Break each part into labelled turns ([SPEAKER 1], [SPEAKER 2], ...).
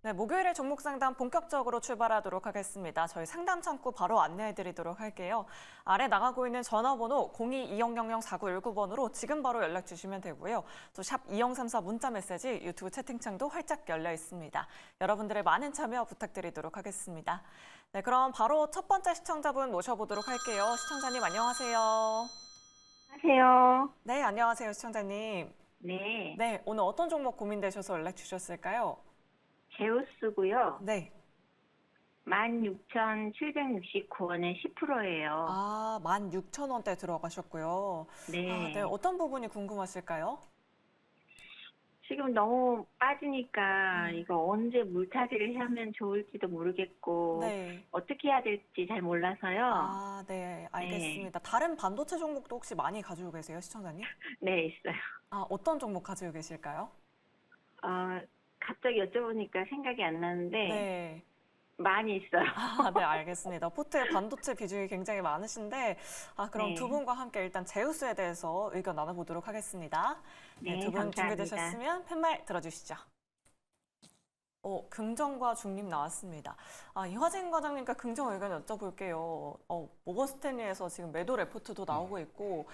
[SPEAKER 1] 네, 목요일에 종목 상담 본격적으로 출발하도록 하겠습니다. 저희 상담 창구 바로 안내해드리도록 할게요. 아래 나가고 있는 전화번호 02-2000-4919번으로 지금 바로 연락 주시면 되고요. 또 샵 2034 문자 메시지 유튜브 채팅창도 활짝 열려 있습니다. 여러분들의 많은 참여 부탁드리도록 하겠습니다. 네, 그럼 바로 첫 번째 시청자분 모셔보도록 할게요. 시청자님 안녕하세요.
[SPEAKER 2] 안녕하세요.
[SPEAKER 1] 네, 안녕하세요, 시청자님.
[SPEAKER 2] 네,
[SPEAKER 1] 네, 오늘 어떤 종목 고민되셔서 연락 주셨을까요?
[SPEAKER 2] 제우스고요.
[SPEAKER 1] 네.
[SPEAKER 2] 16,769원에 10%예요.
[SPEAKER 1] 아, 16,000원대 들어가셨고요.
[SPEAKER 2] 네.
[SPEAKER 1] 네, 어떤 부분이 궁금하실까요?
[SPEAKER 2] 지금 너무 빠지니까 이거 언제 물타기를 하면 좋을지도 모르겠고
[SPEAKER 1] 네.
[SPEAKER 2] 어떻게 해야 될지 잘 몰라서요.
[SPEAKER 1] 아, 네, 알겠습니다. 다른 반도체 종목도 혹시 많이 가지고 계세요, 시청자님?
[SPEAKER 2] 네, 있어요.
[SPEAKER 1] 아, 어떤 종목 가지고 계실까요?
[SPEAKER 2] 갑자기 여쭤보니까 생각이 안 나는데
[SPEAKER 1] 네.
[SPEAKER 2] 많이 있어요.
[SPEAKER 1] 아, 네, 알겠습니다. 포트에 반도체 비중이 굉장히 많으신데, 그럼
[SPEAKER 2] 네.
[SPEAKER 1] 두 분과 함께 일단 제우스에 대해서 의견 나눠보도록 하겠습니다. 네,
[SPEAKER 2] 네,
[SPEAKER 1] 두 분
[SPEAKER 2] 감사합니다.
[SPEAKER 1] 준비되셨으면 팻말 들어주시죠. 긍정과 중립 나왔습니다. 이화진 과장님과 긍정 의견 여쭤볼게요. 모건 스탠리에서 지금 매도 레포트도 나오고 있고,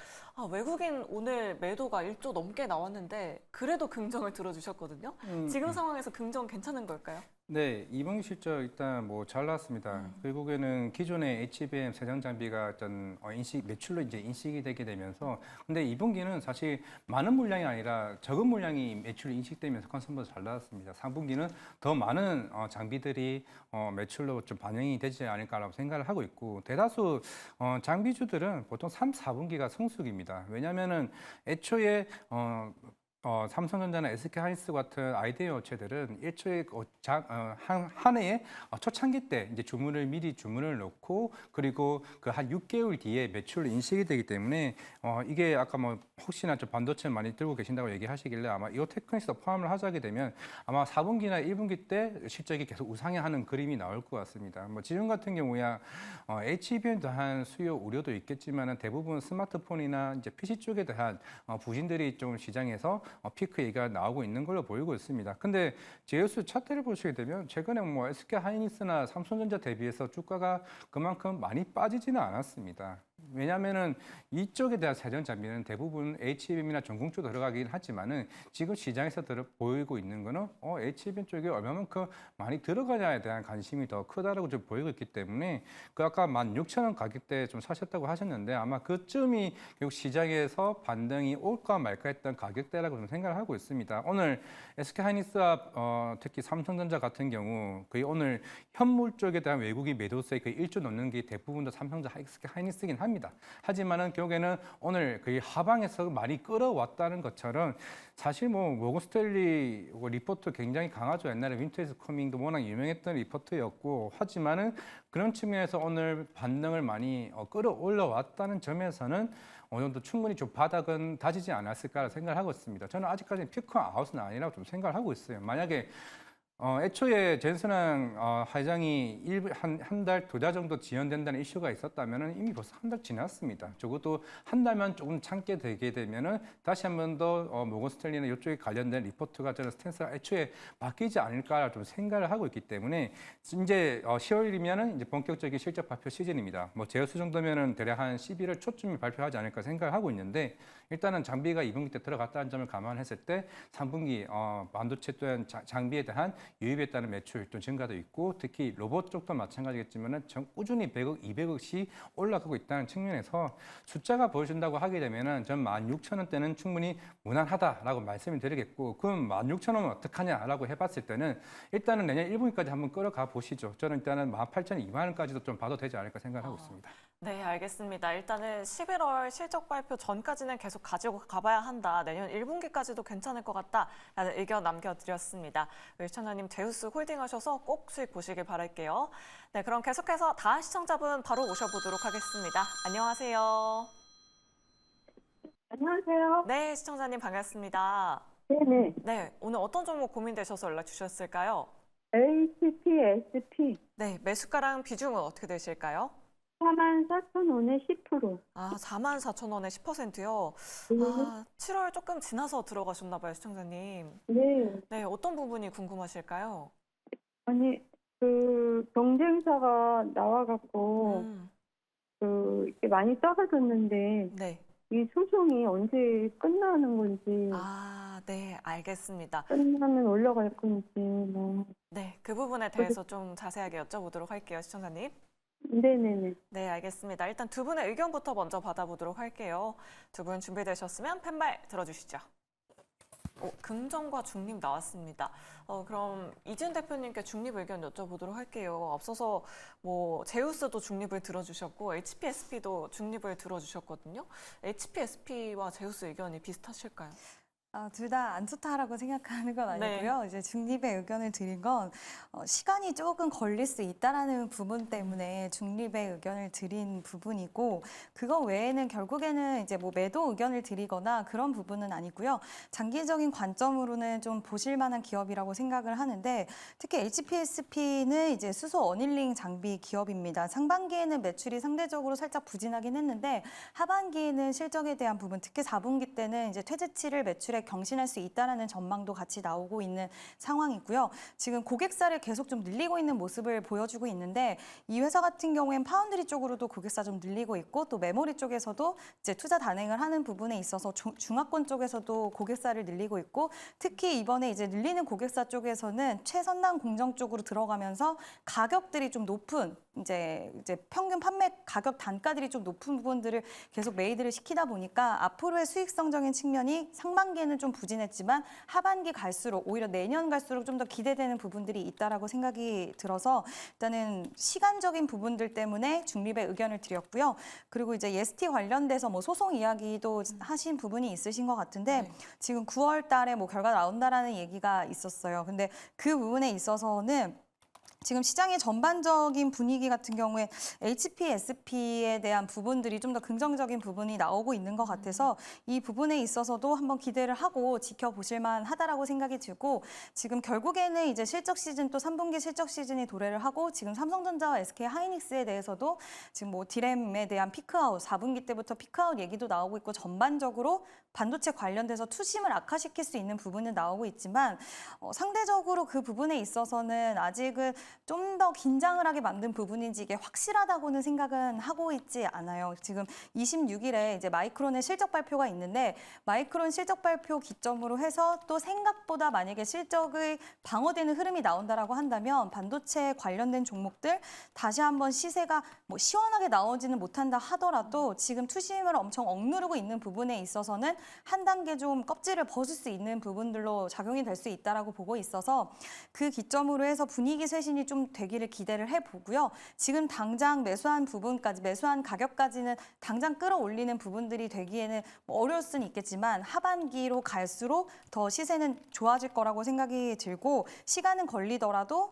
[SPEAKER 1] 외국인 오늘 매도가 1조 넘게 나왔는데, 그래도 긍정을 들어주셨거든요. 지금 상황에서 긍정 괜찮은 걸까요?
[SPEAKER 3] 네, 이번 실적 일단 뭐 잘 나왔습니다. 결국에는 기존의 HBM 세장 장비가 어떤 매출로 이제 인식이 되게 되면서, 근데 이분기는 사실 많은 물량이 아니라 적은 물량이 매출이 인식되면서 컨센서가 잘 나왔습니다. 3분기는 더 많은 장비들이 매출로 좀 반영이 되지 않을까라고 생각을 하고 있고, 대다수 장비주들은 보통 3, 4분기가 성수기입니다. 왜냐하면은 애초에 삼성전자나 SK하이닉스 같은 아이디어 업체들은 일초에 한 해에 초창기 때 이제 미리 주문을 넣고 그리고 그 한 6개월 뒤에 매출로 인식이 되기 때문에 이게 아까 뭐 혹시나 좀 반도체 많이 들고 계신다고 얘기하시길래 아마 이 테크닉스 포함을 하게 되면 아마 4분기나 1분기 때 실적이 계속 우상향하는 그림이 나올 것 같습니다. 뭐 지금 같은 경우야 HBM에 대한 수요 우려도 있겠지만은 대부분 스마트폰이나 이제 PC 쪽에 대한 부진들이 좀 시장에서 피크 얘기가 나오고 있는 걸로 보이고 있습니다. 근데 제우스 차트를 보시게 되면 최근에 뭐 SK하이닉스나 삼성전자 대비해서 주가가 그만큼 많이 빠지지는 않았습니다. 왜냐하면은 이쪽에 대한 세전 장비는 대부분 HBM이나 전공 쪽으로 들어가긴 하지만은 지금 시장에서 보이고 있는 거는 HBM 쪽에 얼마만큼 많이 들어가냐에 대한 관심이 더 크다라고 좀 보이고 있기 때문에 그 아까 16,000원 가격대에 좀 사셨다고 하셨는데 아마 그쯤이 결국 시장에서 반등이 올까 말까 했던 가격대라고 좀 생각을 하고 있습니다. 오늘 SK하이닉스와 특히 삼성전자 같은 경우 거의 오늘 현물 쪽에 대한 외국인 매도세 거의 1조 넘는 게 대부분 다 삼성전자 SK하이닉스긴 합니다. 하지만은 결국에는 오늘 거의 하방에서 많이 끌어왔다는 것처럼 사실 뭐 모건 스탠리 리포트 굉장히 강하죠. 옛날에 윈터 이즈 커밍도 워낙 유명했던 리포트였고 하지만은 그런 측면에서 오늘 반등을 많이 끌어올려왔다는 점에서는 어느 정도 충분히 좀 바닥은 다지지 않았을까 생각을 하고 있습니다. 저는 아직까지는 피크 아웃은 아니라고 좀 생각을 하고 있어요. 만약에 애초에 젠슨항 회장이 한 달, 2달 정도 지연된다는 이슈가 있었다면 이미 벌써 한 달 지났습니다. 적어도 한 달만 조금 참게 되게 되면은 다시 한 번 더 모건 스탠리나 이쪽에 관련된 리포트가 저는 스탠스가 애초에 바뀌지 않을까 좀 생각을 하고 있기 때문에 이제 10월이면은 이제 본격적인 실적 발표 시즌입니다. 뭐 제우스 정도면은 대략 한 11월 초쯤에 발표하지 않을까 생각을 하고 있는데 일단은 장비가 2분기 때 들어갔다는 점을 감안했을 때 3분기 반도체 또한 장비에 대한 유입에 따른 매출 또 증가도 있고 특히 로봇 쪽도 마찬가지겠지만은 꾸준히 100억, 200억씩 올라가고 있다는 측면에서 숫자가 보여준다고 하게 되면은 전 16,000원대는 충분히 무난하다라고 말씀을 드리겠고 그럼 16,000원은 어떡하냐라고 해봤을 때는 일단은 내년 1분기까지 한번 끌어가 보시죠. 저는 일단은 18,200원까지도 좀 봐도 되지 않을까 생각하고 있습니다.
[SPEAKER 1] 네, 알겠습니다. 일단은 11월 실적 발표 전까지는 계속 가지고 가봐야 한다. 내년 1분기까지도 괜찮을 것 같다라는 의견 남겨드렸습니다. 시청자님 제우스 홀딩 하셔서 꼭 수익 보시길 바랄게요. 네, 그럼 계속해서 다음 시청자분 바로 모셔보도록 하겠습니다. 안녕하세요.
[SPEAKER 2] 안녕하세요.
[SPEAKER 1] 네, 시청자님 반갑습니다.
[SPEAKER 2] 네네.
[SPEAKER 1] 네, 오늘 어떤 종목 고민되셔서 연락 주셨을까요?
[SPEAKER 2] HPSP
[SPEAKER 1] 네, 매수가랑 비중은 어떻게 되실까요?
[SPEAKER 2] 44,000원에 10%.
[SPEAKER 1] 44,000원에 10%요.
[SPEAKER 2] 네.
[SPEAKER 1] 7월 조금 지나서 들어가셨나 봐요, 시청자님.
[SPEAKER 2] 네.
[SPEAKER 1] 네, 어떤 부분이 궁금하실까요?
[SPEAKER 2] 아니, 그 경쟁사가 나와갖고 이렇게 많이 작아졌는데
[SPEAKER 1] 네.
[SPEAKER 2] 이 소송이 언제 끝나는 건지,
[SPEAKER 1] 아, 네, 알겠습니다.
[SPEAKER 2] 끝나면 올라갈 건지, 뭐.
[SPEAKER 1] 네, 그 부분에 대해서 좀 자세하게 여쭤보도록 할게요, 시청자님.
[SPEAKER 2] 네네네.
[SPEAKER 1] 네, 알겠습니다. 일단 두 분의 의견부터 먼저 받아보도록 할게요. 두 분 준비되셨으면 펜발 들어주시죠. 긍정과 중립 나왔습니다. 그럼 이준 대표님께 중립 의견 여쭤보도록 할게요. 앞서서 뭐 제우스도 중립을 들어주셨고 HPSP도 중립을 들어주셨거든요. HPSP와 제우스 의견이 비슷하실까요?
[SPEAKER 4] 둘 다 안 좋다라고 생각하는 건 아니고요. 이제 중립의 의견을 드린 건 시간이 조금 걸릴 수 있다라는 부분 때문에 중립의 의견을 드린 부분이고, 그거 외에는 결국에는 이제 뭐 매도 의견을 드리거나 그런 부분은 아니고요. 장기적인 관점으로는 좀 보실 만한 기업이라고 생각을 하는데, 특히 HPSP는 이제 수소 어닐링 장비 기업입니다. 상반기에는 매출이 상대적으로 살짝 부진하긴 했는데 하반기에는 실적에 대한 부분, 특히 4분기 때는 이제 퇴직치를 매출에 경신할 수 있다라는 전망도 같이 나오고 있는 상황이고요. 지금 고객사를 계속 좀 늘리고 있는 모습을 보여주고 있는데, 이 회사 같은 경우엔 파운드리 쪽으로도 고객사 좀 늘리고 있고, 또 메모리 쪽에서도 이제 투자 단행을 하는 부분에 있어서 중화권 쪽에서도 고객사를 늘리고 있고, 특히 이번에 이제 늘리는 고객사 쪽에서는 최선단 공정 쪽으로 들어가면서 가격들이 좀 높은 이제 평균 판매 가격 단가들이 좀 높은 부분들을 계속 메이드를 시키다 보니까 앞으로의 수익성적인 측면이 상반기에는 좀 부진했지만 하반기 갈수록, 오히려 내년 갈수록 좀 더 기대되는 부분들이 있다라고 생각이 들어서 일단은 시간적인 부분들 때문에 중립의 의견을 드렸고요. 그리고 이제 예스티 관련돼서 뭐 소송 이야기도 하신 부분이 있으신 것 같은데,
[SPEAKER 1] 네.
[SPEAKER 4] 지금 9월 달에 뭐 결과 나온다라는 얘기가 있었어요. 근데 그 부분에 있어서는 지금 시장의 전반적인 분위기 같은 경우에 HPSP에 대한 부분들이 좀 더 긍정적인 부분이 나오고 있는 것 같아서 이 부분에 있어서도 한번 기대를 하고 지켜보실 만하다라고 생각이 들고, 지금 결국에는 이제 실적 시즌, 또 3분기 실적 시즌이 도래를 하고, 지금 삼성전자와 SK 하이닉스에 대해서도 지금 뭐 디램에 대한 피크아웃, 4분기 때부터 피크아웃 얘기도 나오고 있고, 전반적으로 반도체 관련돼서 투심을 악화시킬 수 있는 부분은 나오고 있지만 상대적으로 그 부분에 있어서는 아직은 좀 더 긴장을 하게 만든 부분인지 이게 확실하다고는 생각은 하고 있지 않아요. 지금 26일에 이제 마이크론의 실적 발표가 있는데, 마이크론 실적 발표 기점으로 해서 또 생각보다 만약에 실적의 방어되는 흐름이 나온다라고 한다면 반도체 관련된 종목들 다시 한번 시세가 뭐 시원하게 나오지는 못한다 하더라도 지금 투심을 엄청 억누르고 있는 부분에 있어서는 한 단계 좀 껍질을 벗을 수 있는 부분들로 작용이 될 수 있다라고 보고 있어서 그 기점으로 해서 분위기 쇄신이 좀 되기를 기대를 해보고요. 지금 당장 매수한 부분까지, 매수한 가격까지는 당장 끌어올리는 부분들이 되기에는 뭐 어려울 수는 있겠지만 하반기로 갈수록 더 시세는 좋아질 거라고 생각이 들고, 시간은 걸리더라도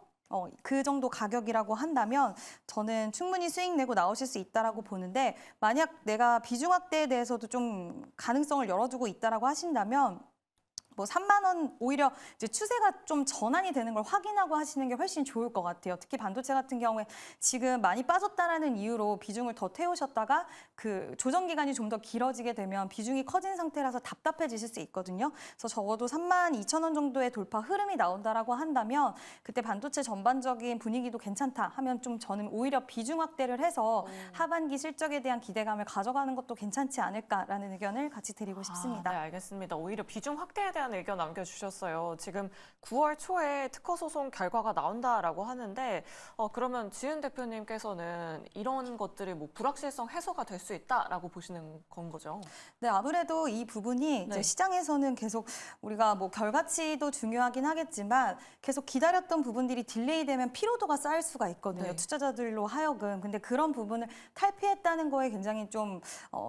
[SPEAKER 4] 그 정도 가격이라고 한다면 저는 충분히 수익 내고 나오실 수 있다라고 보는데, 만약 내가 비중 확대에 대해서도 좀 가능성을 열어두고 있다라고 하신다면 뭐 3만 원 오히려 이제 추세가 좀 전환이 되는 걸 확인하고 하시는 게 훨씬 좋을 것 같아요. 특히 반도체 같은 경우에 지금 많이 빠졌다라는 이유로 비중을 더 태우셨다가 그 조정 기간이 좀 더 길어지게 되면 비중이 커진 상태라서 답답해지실 수 있거든요. 그래서 적어도 3만 2천 원 정도의 돌파 흐름이 나온다라고 한다면 그때 반도체 전반적인 분위기도 괜찮다 하면 좀 저는 오히려 비중 확대를 해서 하반기 실적에 대한 기대감을 가져가는 것도 괜찮지 않을까라는 의견을 같이 드리고 싶습니다.
[SPEAKER 1] 네, 알겠습니다. 오히려 비중 확대에 대한 의견 남겨주셨어요. 지금 9월 초에 특허 소송 결과가 나온다라고 하는데 그러면 지은 대표님께서는 이런 것들이 뭐 불확실성 해소가 될 수 있다라고 보시는 건 거죠?
[SPEAKER 4] 네, 아무래도 이 부분이 이제 시장에서는 계속 우리가 뭐 결과치도 중요하긴 하겠지만 계속 기다렸던 부분들이 딜레이되면 피로도가 쌓일 수가 있거든요.
[SPEAKER 1] 네.
[SPEAKER 4] 투자자들로 하여금. 근데 그런 부분을 탈피했다는 거에 굉장히 좀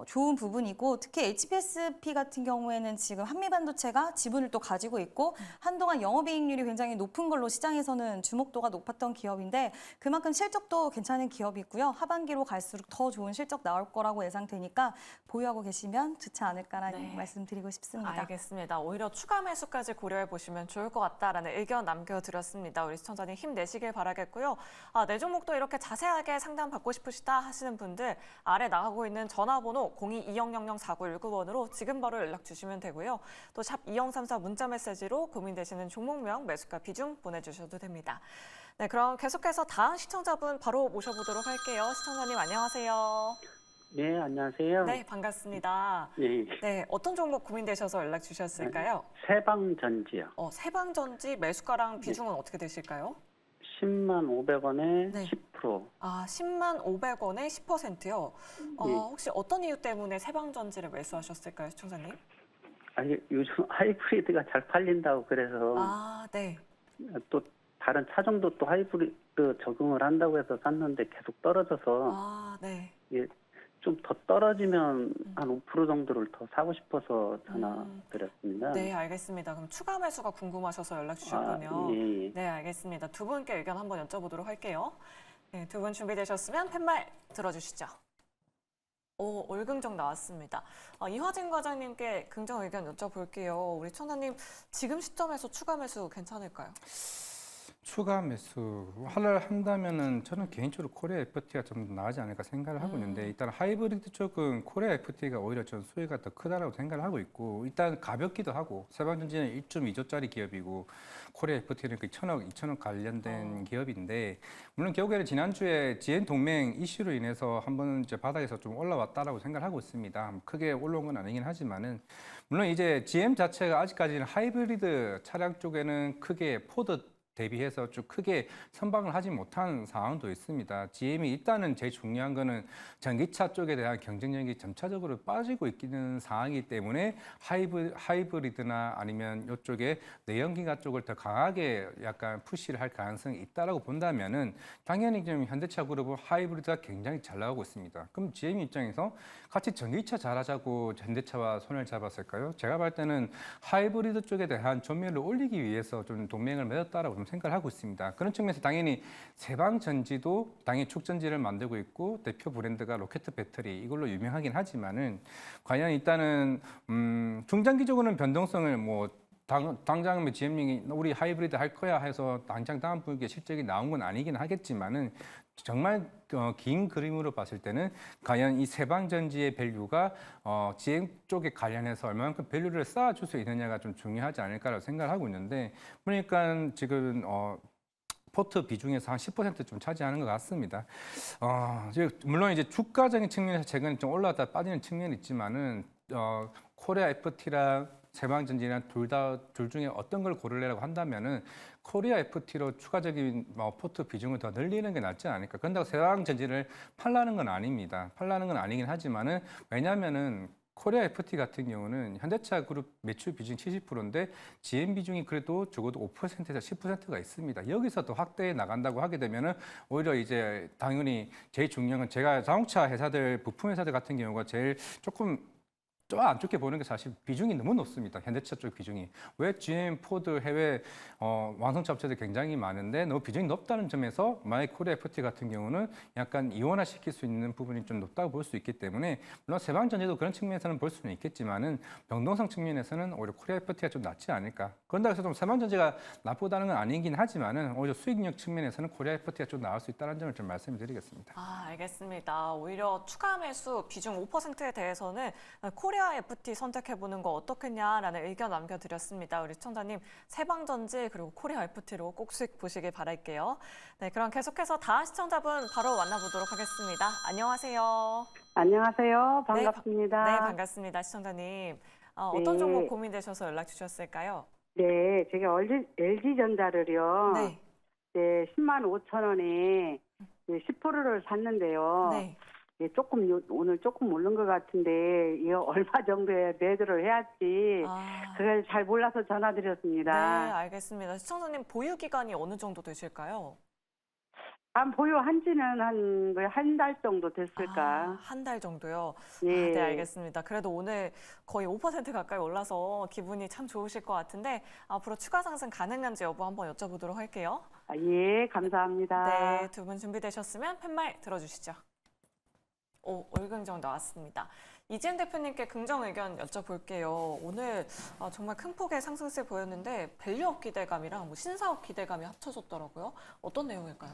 [SPEAKER 4] 좋은 부분이고, 특히 HPSP 같은 경우에는 지금 한미반도체가 지분을 또 가지고 있고 한동안 영업이익률이 굉장히 높은 걸로 시장에서는 주목도가 높았던 기업인데 그만큼 실적도 괜찮은 기업이고요. 하반기로 갈수록 더 좋은 실적 나올 거라고 예상되니까 보유하고 계시면 좋지 않을까라는 말씀드리고 싶습니다.
[SPEAKER 1] 알겠습니다. 오히려 추가 매수까지 고려해 보시면 좋을 것 같다라는 의견 남겨드렸습니다. 우리 시청자님 힘내시길 바라겠고요. 내 종목도 이렇게 자세하게 상담받고 싶으시다 하시는 분들 아래 나가고 있는 전화번호 02-2000-4919번으로 지금 바로 연락 주시면 되고요. 또 샵 2034 문자 메시지로 고민되시는 종목명, 매수가 비중 보내주셔도 됩니다. 네, 그럼 계속해서 다음 시청자분 바로 모셔보도록 할게요. 시청자님 안녕하세요.
[SPEAKER 5] 네, 안녕하세요.
[SPEAKER 1] 네, 반갑습니다.
[SPEAKER 5] 예,
[SPEAKER 1] 네, 어떤 종목 고민되셔서 연락 주셨을까요?
[SPEAKER 5] 세방전지요.
[SPEAKER 1] 세방전지 매수가랑 비중은 어떻게 되실까요?
[SPEAKER 5] 10만 500원에
[SPEAKER 1] 네.
[SPEAKER 5] 10%.
[SPEAKER 1] 10만 500원에 10%요.
[SPEAKER 5] 예.
[SPEAKER 1] 혹시 어떤 이유 때문에 세방전지를 매수하셨을까요, 시청자님?
[SPEAKER 5] 아니, 요즘 하이브리드가 잘 팔린다고 그래서
[SPEAKER 1] 네.
[SPEAKER 5] 또 다른 차종도 또 하이브리드 적응을 한다고 해서 샀는데 계속 떨어져서
[SPEAKER 1] 네.
[SPEAKER 5] 예, 좀 더 떨어지면 한 5% 정도를 더 사고 싶어서 전화 드렸습니다.
[SPEAKER 1] 네, 알겠습니다. 그럼 추가 매수가 궁금하셔서 연락 주셨군요.
[SPEAKER 5] 예.
[SPEAKER 1] 네, 알겠습니다. 두 분께 의견 한번 여쭤보도록 할게요. 네, 두 분 준비되셨으면 팻말 들어주시죠. 올긍정 나왔습니다. 이화진 과장님께 긍정 의견 여쭤볼게요. 우리 청자님 지금 시점에서 추가 매수 괜찮을까요?
[SPEAKER 3] 추가 매수를 한다면은 저는 개인적으로 코리아 FT가 좀 나으지 않을까 생각을 하고 있는데 일단 하이브리드 쪽은 코리아 FT가 오히려 전 수혜가 더 크다라고 생각을 하고 있고 일단 가볍기도 하고 세방전지는 1.2조짜리 기업이고 코리아 FT는 그 1,000억, 2,000억 관련된 기업인데 물론 결국에는 지난주에 GM 동맹 이슈로 인해서 한번 이제 바닥에서 좀 올라왔다라고 생각을 하고 있습니다. 크게 올라온 건 아니긴 하지만은 물론 이제 GM 자체가 아직까지는 하이브리드 차량 쪽에는 크게 포드 대비해서 좀 크게 선방을 하지 못한 상황도 있습니다. GM이 일단은 제일 중요한 거는 전기차 쪽에 대한 경쟁력이 점차적으로 빠지고 있는 상황이기 때문에 하이브리드나 아니면 이쪽에 내연기관 쪽을 더 강하게 약간 푸시를 할 가능성이 있다라고 본다면은 당연히 지금 현대차 그룹은 하이브리드가 굉장히 잘 나오고 있습니다. 그럼 GM 입장에서 같이 전기차 잘하자고 현대차와 손을 잡았을까요? 제가 볼 때는 하이브리드 쪽에 대한 점유율을 올리기 위해서 좀 동맹을 맺었다라고 생각을 하고 있습니다. 그런 측면에서 당연히 세방전지도 당연히 축전지를 만들고 있고 대표 브랜드가 로켓 배터리 이걸로 유명하긴 하지만은 과연 일단은 중장기적으로는 변동성을 뭐 당장 GM이 우리 하이브리드 할 거야 해서 당장 다음 분기에 실적이 나온 건 아니긴 하겠지만은 정말 긴 그림으로 봤을 때는 과연 이 세방전지의 밸류가 GM 쪽에 관련해서 얼마만큼 밸류를 쌓아줄 수 있느냐가 좀 중요하지 않을까라고 생각을 하고 있는데 보니까 지금 포트 비중에서 한 10%좀 차지하는 것 같습니다. 물론 이제 주가적인 측면에서 최근에 좀 올라왔다 빠지는 측면이 있지만은 코리아 FT랑 세방전지랑 둘 중에 어떤 걸 고르려고 한다면은 코리아 FT로 추가적인 포트 비중을 더 늘리는 게 낫지 않을까. 그런다고 세방전지를 팔라는 건 아닙니다. 팔라는 건 아니긴 하지만은 왜냐하면은 코리아 FT 같은 경우는 현대차 그룹 매출 비중 70%인데 GM 비중이 그래도 적어도 5%에서 10%가 있습니다. 여기서 더 확대해 나간다고 하게 되면은 오히려 이제 당연히 제일 중요한 건 제가 자동차 회사들, 부품 회사들 같은 경우가 제일 조금 좀 안 좋게 보는 게 사실 비중이 너무 높습니다. 현대차 쪽 비중이. 왜 GM, 포드, 해외 완성차 업체들 굉장히 많은데 너무 비중이 높다는 점에서 만약 코리아 FT 같은 경우는 약간 이원화시킬 수 있는 부분이 좀 높다고 볼 수 있기 때문에 물론 세방전지도 그런 측면에서는 볼 수는 있겠지만은 병동성 측면에서는 오히려 코리아 FT가 좀 낫지 않을까. 그런다고 해서 좀 세방전지가 나쁘다는 건 아니긴 하지만은 오히려 수익력 측면에서는 코리아 FT가 좀 나을 수 있다는 점을 좀 말씀을 드리겠습니다.
[SPEAKER 1] 알겠습니다. 오히려 추가 매수 비중 5%에 대해서는 코리아 FT 선택해보는 거 어떻겠냐라는 의견 남겨드렸습니다. 우리 시청자님 세방전지 그리고 코리아 FT로 꼭 수익 보시길 바랄게요. 네, 그럼 계속해서 다음 시청자분 바로 만나보도록 하겠습니다. 안녕하세요.
[SPEAKER 2] 안녕하세요. 반갑습니다.
[SPEAKER 1] 네, 반갑습니다. 시청자님. 어떤
[SPEAKER 2] 네.
[SPEAKER 1] 종목 고민되셔서 연락 주셨을까요?
[SPEAKER 2] 네, 제가 LG전자를요.
[SPEAKER 1] 네.
[SPEAKER 2] 10만 5천 원에 10%를 샀는데요.
[SPEAKER 1] 네.
[SPEAKER 2] 오늘 조금 오른 것 같은데 이거 얼마 정도에 매도를 해야지 그걸 잘 몰라서 전화드렸습니다.
[SPEAKER 1] 네, 알겠습니다. 시청자님 보유 기간이 어느 정도 되실까요?
[SPEAKER 2] 보유한 지는 한 달 정도 됐을까.
[SPEAKER 1] 한 달 정도요?
[SPEAKER 2] 예.
[SPEAKER 1] 네, 알겠습니다. 그래도 오늘 거의 5% 가까이 올라서 기분이 참 좋으실 것 같은데 앞으로 추가 상승 가능한지 여부 한번 여쭤보도록 할게요.
[SPEAKER 2] 예, 감사합니다.
[SPEAKER 1] 네, 두 분 준비되셨으면 팻말 들어주시죠. 올긍정 나왔습니다. 이지은 대표님께 긍정 의견 여쭤볼게요. 오늘 정말 큰 폭의 상승세 보였는데 밸류업 기대감이랑 신사업 기대감이 합쳐졌더라고요. 어떤 내용일까요?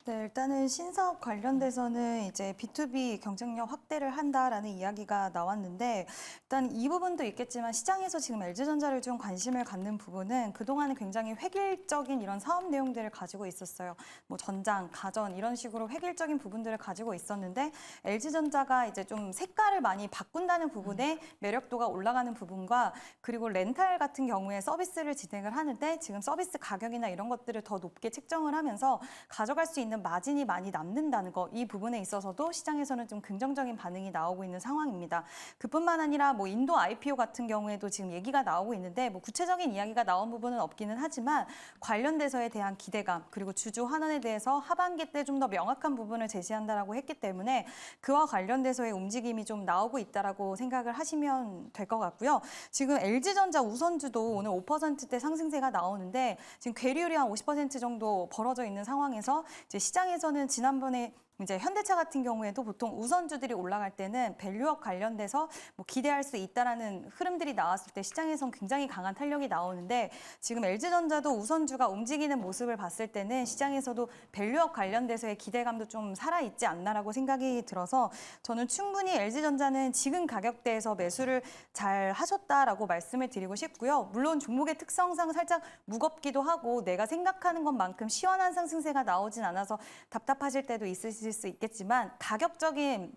[SPEAKER 4] 네, 일단은 신사업 관련돼서는 이제 B2B 경쟁력 확대를 한다라는 이야기가 나왔는데 일단 이 부분도 있겠지만 시장에서 지금 LG전자를 좀 관심을 갖는 부분은 그동안은 굉장히 획일적인 이런 사업 내용들을 가지고 있었어요. 뭐 전장, 가전 이런 식으로 획일적인 부분들을 가지고 있었는데 LG전자가 이제 좀 색깔을 많이 바꾼다는 부분에 매력도가 올라가는 부분과 그리고 렌탈 같은 경우에 서비스를 진행을 하는데 지금 서비스 가격이나 이런 것들을 더 높게 책정을 하면서 가져갈 수 있는 마진이 많이 남는다는 거, 이 부분에 있어서도 시장에서는 좀 긍정적인 반응이 나오고 있는 상황입니다. 그뿐만 아니라 뭐 인도 IPO 같은 경우에도 지금 얘기가 나오고 있는데 뭐 구체적인 이야기가 나온 부분은 없기는 하지만 관련돼서에 대한 기대감 그리고 주주 환원에 대해서 하반기 때 좀 더 명확한 부분을 제시한다라고 했기 때문에 그와 관련돼서의 움직임이 좀 나오고 있다라고 생각을 하시면 될 것 같고요. 지금 LG전자 우선주도 오늘 5%대 상승세가 나오는데 지금 괴리율이 한 50% 정도 벌어져 있는 상황에서 이제 시장에서는 지난번에 이제 현대차 같은 경우에도 보통 우선주들이 올라갈 때는 밸류업 관련돼서 뭐 기대할 수 있다라는 흐름들이 나왔을 때 시장에선 굉장히 강한 탄력이 나오는데 지금 LG전자도 우선주가 움직이는 모습을 봤을 때는 시장에서도 밸류업 관련돼서의 기대감도 좀 살아있지 않나라고 생각이 들어서 저는 충분히 LG전자는 지금 가격대에서 매수를 잘 하셨다라고 말씀을 드리고 싶고요. 물론 종목의 특성상 살짝 무겁기도 하고 내가 생각하는 것만큼 시원한 상승세가 나오진 않아서 답답하실 때도 있으실 수 있겠지만 가격적인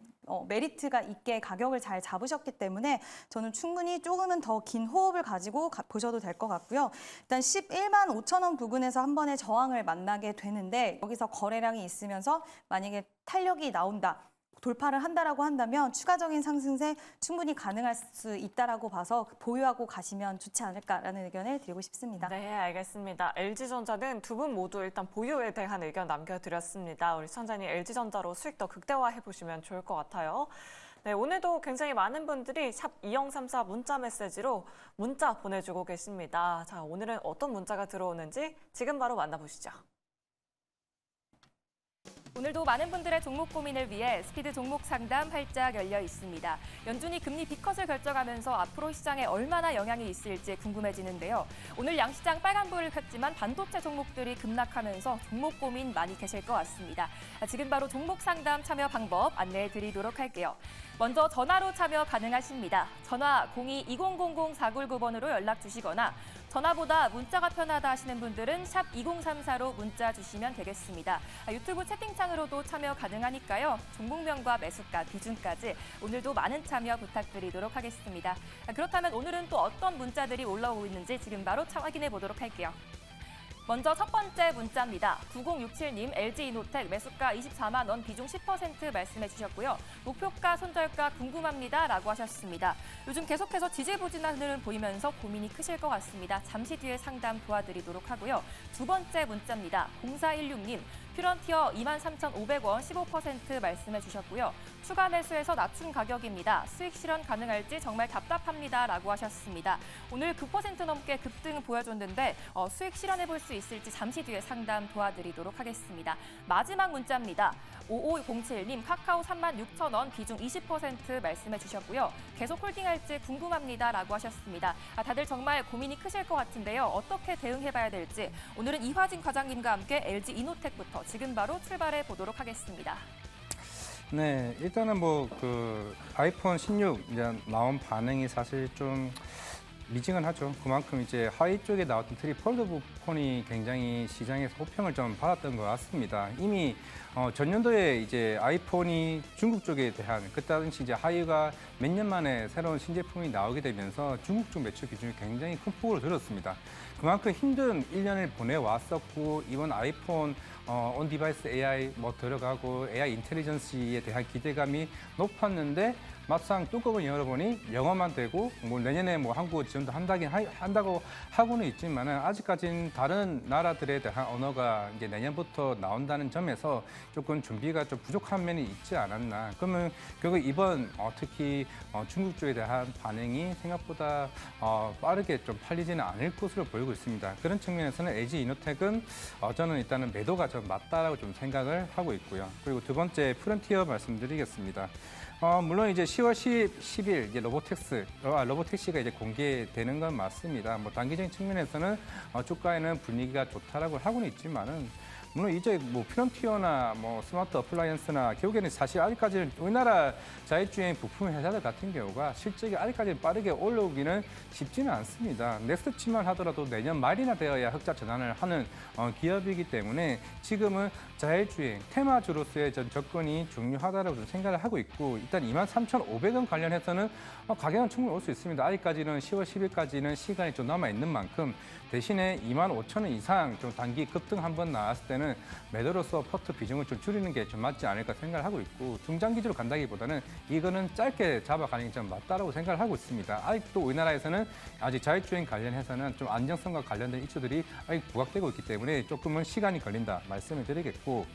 [SPEAKER 4] 메리트가 있게 가격을 잘 잡으셨기 때문에 저는 충분히 조금은 더 긴 호흡을 가지고 보셔도 될 것 같고요. 일단 11만 5천 원 부근에서 한 번의 저항을 만나게 되는데 여기서 거래량이 있으면서 만약에 탄력이 나온다. 돌파를 한다라고 한다면 추가적인 상승세 충분히 가능할 수 있다라고 봐서 보유하고 가시면 좋지 않을까라는 의견을 드리고 싶습니다.
[SPEAKER 1] 네, 알겠습니다. LG전자는 두 분 모두 일단 보유에 대한 의견 남겨드렸습니다. 우리 시청자님 LG전자로 수익 더 극대화해 보시면 좋을 것 같아요. 네, 오늘도 굉장히 많은 분들이 샵 2034 문자 메시지로 문자 보내주고 계십니다. 자, 오늘은 어떤 문자가 들어오는지 지금 바로 만나보시죠.
[SPEAKER 6] 오늘도 많은 분들의 종목 고민을 위해 스피드 종목 상담 활짝 열려 있습니다. 연준이 금리 B컷을 결정하면서 앞으로 시장에 얼마나 영향이 있을지 궁금해지는데요. 오늘 양시장 빨간불을 켰지만 반도체 종목들이 급락하면서 종목 고민 많이 계실 것 같습니다. 지금 바로 종목 상담 참여 방법 안내해 드리도록 할게요. 먼저 전화로 참여 가능하십니다. 전화 02-2000-499번으로 연락 주시거나 전화보다 문자가 편하다 하시는 분들은 샵 2034로 문자 주시면 되겠습니다. 유튜브 채팅창으로도 참여 가능하니까요. 종목명과 매수가, 비중까지 오늘도 많은 참여 부탁드리도록 하겠습니다. 그렇다면 오늘은 또 어떤 문자들이 올라오고 있는지 지금 바로 확인해 보도록 할게요. 먼저 첫 번째 문자입니다. 9067님 LG이노텍 매수가 24만 원, 비중 10% 말씀해 주셨고요. 목표가, 손절가 궁금합니다 라고 하셨습니다. 요즘 계속해서 지지부진한 보이면서 고민이 크실 것 같습니다. 잠시 뒤에 상담 도와드리도록 하고요. 두 번째 문자입니다. 0416님 퓨런티어 23,500원 15% 말씀해 주셨고요. 추가 매수해서 낮춘 가격입니다. 수익 실현 가능할지 정말 답답합니다 라고 하셨습니다. 오늘 9% 넘게 급등 보여줬는데 수익 실현해 볼 수 있을지 잠시 뒤에 상담 도와드리도록 하겠습니다. 마지막 문자입니다. 5507님 카카오 36,000원 비중 20% 말씀해 주셨고요. 계속 홀딩할지 궁금합니다 라고 하셨습니다. 다들 정말 고민이 크실 것 같은데요. 어떻게 대응해봐야 될지 오늘은 이화진 과장님과 함께 LG이노텍부터 지금 바로 출발해 보도록 하겠습니다.
[SPEAKER 3] 네, 일단은 뭐 그 아이폰 16 이제 나온 반응이 사실 좀 미지근하죠. 그만큼 이제 하위 쪽에 나왔던 폴더블 폰이 굉장히 시장에서 호평을 좀 받았던 것 같습니다. 이미 전년도에 이제 아이폰이 중국 쪽에 대한 그때 당시 이제 하이가 몇 년 만에 새로운 신제품이 나오게 되면서 중국 쪽 매출 기준이 굉장히 큰 폭으로 늘었습니다. 그만큼 힘든 1년을 보내왔었고 이번 아이폰 온 디바이스 AI 뭐 들어가고 AI 인텔리전스에 대한 기대감이 높았는데 막상 뚜껑을 열어보니 영어만 되고 뭐 내년에 뭐 한국어 지원도 한다고 하고는 있지만은 아직까지는 다른 나라들에 대한 언어가 이제 내년부터 나온다는 점에서 조금 준비가 좀 부족한 면이 있지 않았나. 그러면 결국 이번 특히 중국 쪽에 대한 반응이 생각보다 빠르게 좀 팔리지는 않을 것으로 보이고 있습니다. 그런 측면에서는 LG이노텍은 저는 일단은 매도가 좀 맞다라고 좀 생각을 하고 있고요. 그리고 두 번째 프론티어 말씀드리겠습니다. 물론 이제 10월 10일 이제 로보택시가 이제 공개되는 건 맞습니다. 뭐 단기적인 측면에서는 주가에는 분위기가 좋다라고 하고는 있지만은 물론 이제 뭐 프론티어나 뭐 스마트 어플라이언스나 결국에는 사실 아직까지는 우리나라 자율주행 부품 회사들 같은 경우가 실적이 아직까지 빠르게 올라오기는 쉽지는 않습니다. 넥스트치만 하더라도 내년 말이나 되어야 흑자 전환을 하는 기업이기 때문에 지금은 자율주행 테마주로서의 접근이 중요하다고 좀 생각을 하고 있고 일단 23,500원 관련해서는 가격은 충분히 올 수 있습니다. 아직까지는 10월 10일까지는 시간이 좀 남아 있는 만큼 대신에 25,000원 이상 좀 단기 급등 한번 나왔을 때는 매도로서 포트 비중을 좀 줄이는 게 좀 맞지 않을까 생각을 하고 있고 중장기적으로 간다기보다는 이거는 짧게 잡아가는 게 좀 맞다라고 생각을 하고 있습니다. 아직도 우리나라에서는 아직 자율주행 관련해서는 좀 안정성과 관련된 이슈들이 아직 부각되고 있기 때문에 조금은 시간이 걸린다 말씀을 드리겠고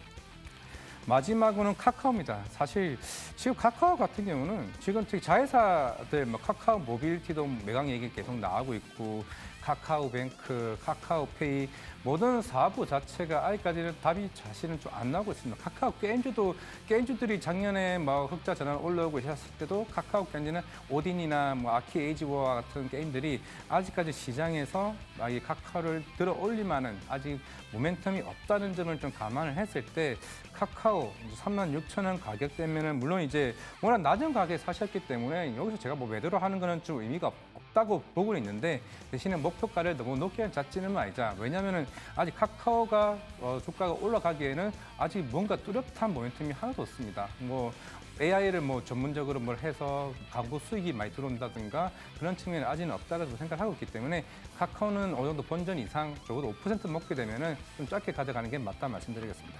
[SPEAKER 3] 마지막으로는 카카오입니다. 사실 지금 카카오 같은 경우는 지금 특히 자회사들 뭐 카카오 모빌리티도 매각 얘기 계속 나오고 있고 카카오뱅크, 카카오페이 모든 사부 자체가 아직까지는 답이 사실은 좀 안 나오고 있습니다. 카카오 게임주도 게임주들이 작년에 뭐 흑자 전환 올라오고 있었을 때도 카카오 게임즈는 오딘이나 뭐 아키 에이지워와 같은 게임들이 아직까지 시장에서 이 카카오를 들어 올리만한 아직 모멘텀이 없다는 점을 좀 감안을 했을 때 카카오 36,000원 가격대면은 물론 이제 워낙 낮은 가격에 사셨기 때문에 여기서 제가 뭐 매도를 하는 거는 좀 의미가 없다고 보고는 있는데 대신에 목표가를 너무 높게 잡지는 말자. 왜냐하면은 아직 카카오가 주가가 올라가기에는 아직 뭔가 뚜렷한 모멘텀이 하나도 없습니다. 뭐 AI를 뭐 전문적으로 뭘 해서 광고 수익이 많이 들어온다든가 그런 측면이 아직은 없다고 생각하고 있기 때문에 카카오는 어느 정도 본전 이상 적어도 5% 먹게 되면은 좀 짧게 가져가는 게 맞다 말씀드리겠습니다.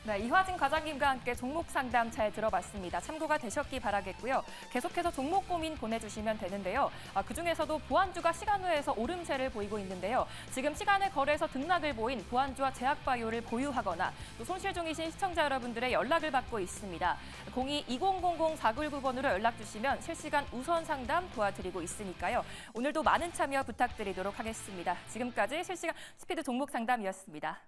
[SPEAKER 6] 네, 이화진 과장님과 함께 종목 상담 잘 들어봤습니다. 참고가 되셨기 바라겠고요. 계속해서 종목 고민 보내주시면 되는데요. 그중에서도 보안주가 시간외에서 오름세를 보이고 있는데요. 지금 시간의 거래에서 등락을 보인 보안주와 제약바이오를 보유하거나 또 손실 중이신 시청자 여러분들의 연락을 받고 있습니다. 02-2000-4919번으로 연락 주시면 실시간 우선 상담 도와드리고 있으니까요. 오늘도 많은 참여 부탁드리도록 하겠습니다. 지금까지 실시간 스피드 종목 상담이었습니다.